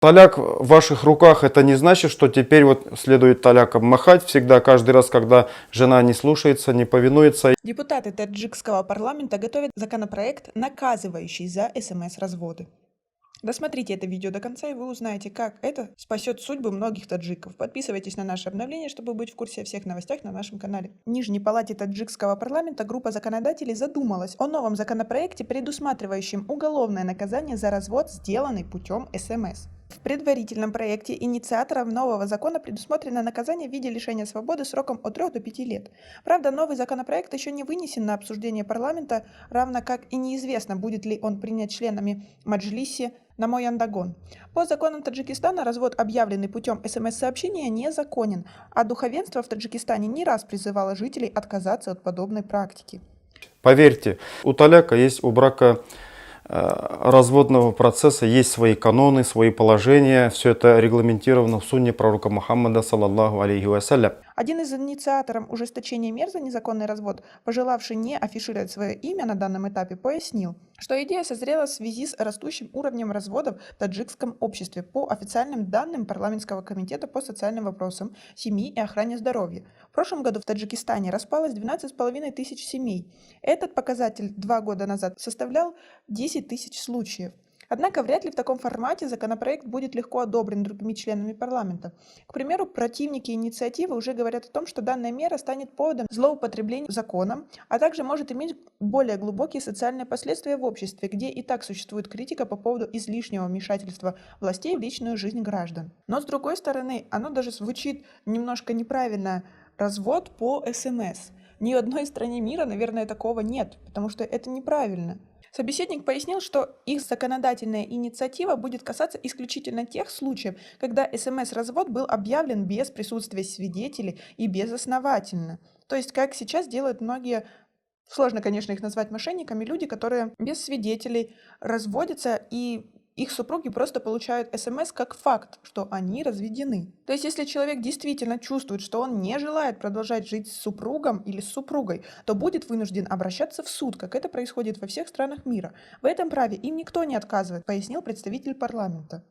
Таляк в ваших руках, это не значит, что теперь вот следует таляком махать всегда, каждый раз, когда жена не слушается, не повинуется. Депутаты таджикского парламента готовят законопроект, наказывающий за СМС-разводы. Досмотрите это видео до конца, и вы узнаете, как это спасет судьбы многих таджиков. Подписывайтесь на наше обновление, чтобы быть в курсе о всех новостях на нашем канале. В Нижней палате таджикского парламента группа законодателей задумалась о новом законопроекте, предусматривающем уголовное наказание за развод, сделанный путем СМС. В предварительном проекте инициаторов нового закона предусмотрено наказание в виде лишения свободы сроком от 3 до 5 лет. Правда, новый законопроект еще не вынесен на обсуждение парламента, равно как и неизвестно, будет ли он принят членами Маджлиси Намояндагон. По законам Таджикистана развод, объявленный путем СМС-сообщения, незаконен, а духовенство в Таджикистане не раз призывало жителей отказаться от подобной практики. Поверьте, у таляка есть, у брака разводного процесса есть свои каноны, свои положения. Все это регламентировано в сунне пророка Мухаммада, саллаллаху алейхи вассалям. Один из инициаторов ужесточения мер за незаконный развод, пожелавший не афишировать свое имя на данном этапе, пояснил, что идея созрела в связи с растущим уровнем разводов в таджикском обществе по официальным данным Парламентского комитета по социальным вопросам, семьи и охране здоровья. В прошлом году в Таджикистане распалось 12,5 тысяч семей. Этот показатель 2 года назад составлял 10 тысяч случаев. Однако вряд ли в таком формате законопроект будет легко одобрен другими членами парламента. К примеру, противники инициативы уже говорят о том, что данная мера станет поводом злоупотребления законом, а также может иметь более глубокие социальные последствия в обществе, где и так существует критика по поводу излишнего вмешательства властей в личную жизнь граждан. Но с другой стороны, оно даже звучит немножко неправильно – развод по СМС. Ни в одной стране мира, наверное, такого нет, потому что это неправильно. Собеседник пояснил, что их законодательная инициатива будет касаться исключительно тех случаев, когда СМС-развод был объявлен без присутствия свидетелей и безосновательно. То есть, как сейчас делают многие, сложно, конечно, их назвать мошенниками, люди, которые без свидетелей разводятся и их супруги просто получают СМС как факт, что они разведены. То есть, если человек действительно чувствует, что он не желает продолжать жить с супругом или с супругой, то будет вынужден обращаться в суд, как это происходит во всех странах мира. В этом праве им никто не отказывает, пояснил представитель парламента.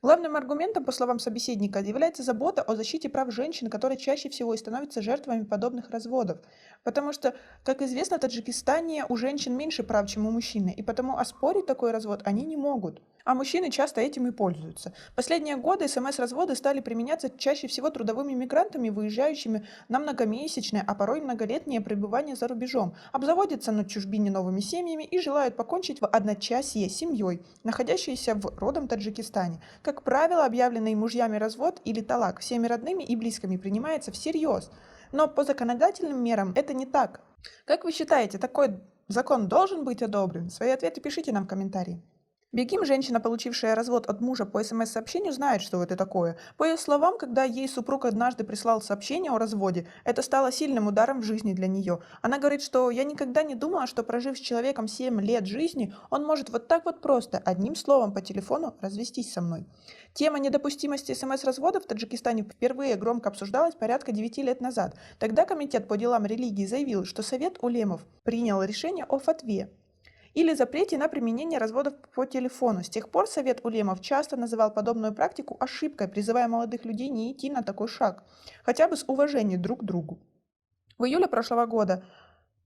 Главным аргументом, по словам собеседника, является забота о защите прав женщин, которые чаще всего и становятся жертвами подобных разводов. Потому что, как известно, в Таджикистане у женщин меньше прав, чем у мужчин, и потому оспорить такой развод они не могут. А мужчины часто этим и пользуются. Последние годы СМС-разводы стали применяться чаще всего трудовыми мигрантами, выезжающими на многомесячное, а порой многолетнее пребывание за рубежом, обзаводятся на чужбине новыми семьями и желают покончить в одночасье с семьей, находящейся в родом Таджикистане. Как правило, объявленный мужьями развод или талак всеми родными и близкими принимается всерьез. Но по законодательным мерам это не так. Как вы считаете, такой закон должен быть одобрен? Свои ответы пишите нам в комментарии. Бегим, женщина, получившая развод от мужа по СМС-сообщению, знает, что это такое. По ее словам, когда ей супруг однажды прислал сообщение о разводе, это стало сильным ударом в жизни для нее. Она говорит, что «я никогда не думала, что, прожив с человеком 7 лет жизни, он может вот так вот просто, одним словом по телефону, развестись со мной». Тема недопустимости СМС-разводов в Таджикистане впервые громко обсуждалась порядка 9 лет назад. Тогда Комитет по делам религии заявил, что Совет улемов принял решение о фатве или запрете на применение разводов по телефону. С тех пор Совет улемов часто называл подобную практику ошибкой, призывая молодых людей не идти на такой шаг, хотя бы с уважением друг к другу. В июле прошлого года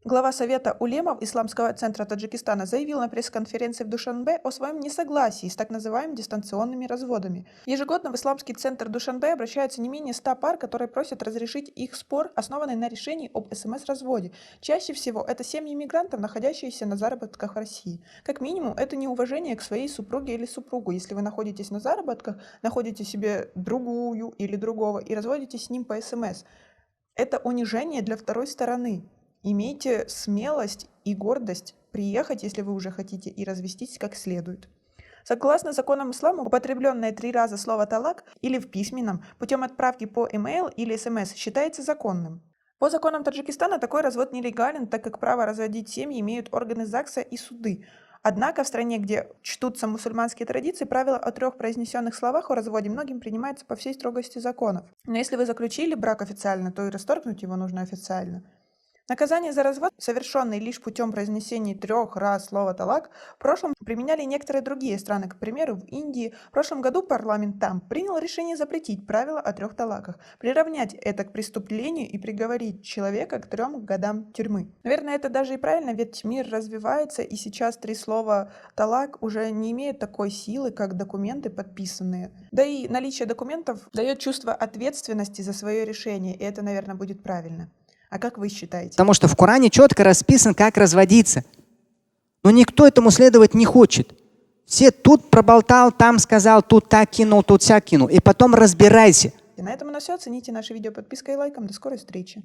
глава Совета улемов Исламского центра Таджикистана заявил на пресс-конференции в Душанбе о своем несогласии с так называемыми дистанционными разводами. Ежегодно в Исламский центр Душанбе обращаются не менее 100 пар, которые просят разрешить их спор, основанный на решении об СМС-разводе. Чаще всего это семьи мигрантов, находящиеся на заработках в России. Как минимум, это неуважение к своей супруге или супругу. Если вы находитесь на заработках, находите себе другую или другого и разводитесь с ним по СМС. Это унижение для второй стороны. Имейте смелость и гордость приехать, если вы уже хотите, и развестись как следует. Согласно законам ислама, употребленное 3 раза слово «талак» или в письменном, путем отправки по email или СМС считается законным. По законам Таджикистана такой развод нелегален, так как право разводить семьи имеют органы ЗАГСа и суды. Однако в стране, где чтутся мусульманские традиции, правило о 3 произнесенных словах о разводе многим принимается по всей строгости законов. Но если вы заключили брак официально, то и расторгнуть его нужно официально. Наказание за развод, совершенный лишь путем произнесения 3 раз слова «талак», в прошлом применяли некоторые другие страны. К примеру, в Индии в прошлом году парламент там принял решение запретить правило о 3 талаках, приравнять это к преступлению и приговорить человека к 3 годам тюрьмы. Наверное, это даже и правильно, ведь мир развивается, и сейчас 3 слова «талак» уже не имеют такой силы, как документы подписанные. Да и наличие документов дает чувство ответственности за свое решение, и это, наверное, будет правильно. А как вы считаете? Потому что в Коране четко расписан, как разводиться. Но никто этому следовать не хочет. Все тут проболтал, там сказал, тут так кинул, тут сяк кинул. И потом разбирайся. И на этом у нас все. Оцените наше видео подпиской и лайком. До скорой встречи.